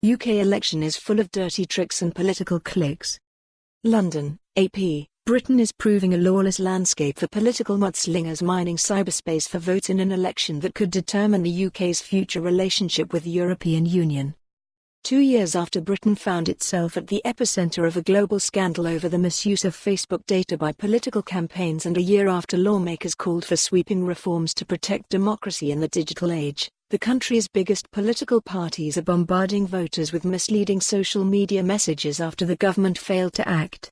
UK election is full of dirty tricks and political cliques. London, AP. Britain is proving a lawless landscape for political mudslingers mining cyberspace for votes in an election that could determine the UK's future relationship with the European Union. 2 years after Britain found itself at the epicenter of a global scandal over the misuse of Facebook data by political campaigns, and a year after lawmakers called for sweeping reforms to protect democracy in the digital age, the country's biggest political parties are bombarding voters with misleading social media messages after the government failed to act.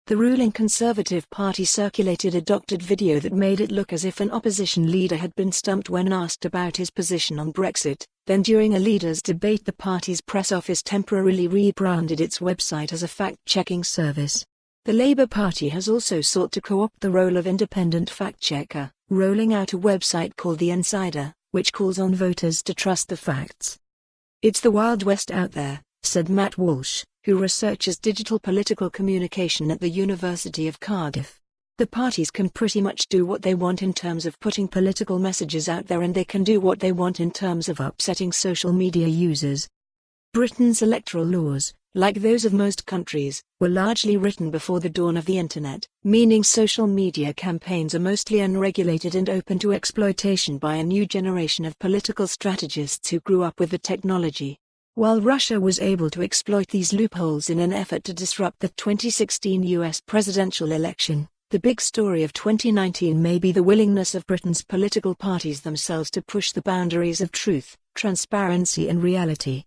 The ruling Conservative Party circulated a doctored video that made it look as if an opposition leader had been stumped when asked about his position on Brexit. Then during a leaders' debate, the party's press office temporarily rebranded its website as a fact-checking service. The Labour Party has also sought to co-opt the role of independent fact-checker, rolling out a website called The Insider, which calls on voters to trust the facts. "It's the Wild West out there," said Matt Walsh, who researches digital political communication at the University of Cardiff. "The parties can pretty much do what they want in terms of putting political messages out there, and they can do what they want in terms of upsetting social media users." Britain's electoral laws, like those of most countries, were largely written before the dawn of the internet, meaning social media campaigns are mostly unregulated and open to exploitation by a new generation of political strategists who grew up with the technology. While Russia was able to exploit these loopholes in an effort to disrupt the 2016 US presidential election, the big story of 2019 may be the willingness of Britain's political parties themselves to push the boundaries of truth, transparency and reality.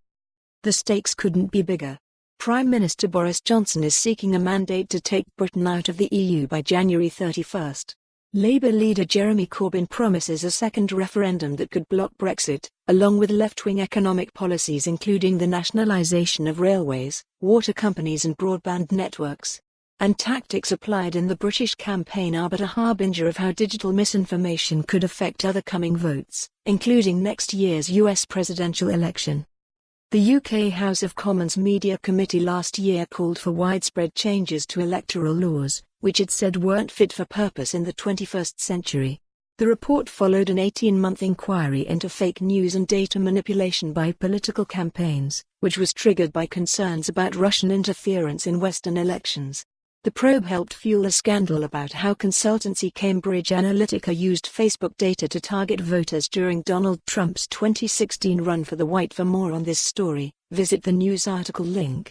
The stakes couldn't be bigger. Prime Minister Boris Johnson is seeking a mandate to take Britain out of the EU by January 31st. Labour leader Jeremy Corbyn promises a second referendum that could block Brexit, along with left-wing economic policies including the nationalisation of railways, water companies and broadband networks. And tactics applied in the British campaign are but a harbinger of how digital misinformation could affect other coming votes, including next year's US presidential election. The UK House of Commons Media Committee last year called for widespread changes to electoral laws, which it said weren't fit for purpose in the 21st century. The report followed an 18-month inquiry into fake news and data manipulation by political campaigns, which was triggered by concerns about Russian interference in Western elections. The probe helped fuel a scandal about how consultancy Cambridge Analytica used Facebook data to target voters during Donald Trump's 2016 run for the White. For more on this story, visit the news article link.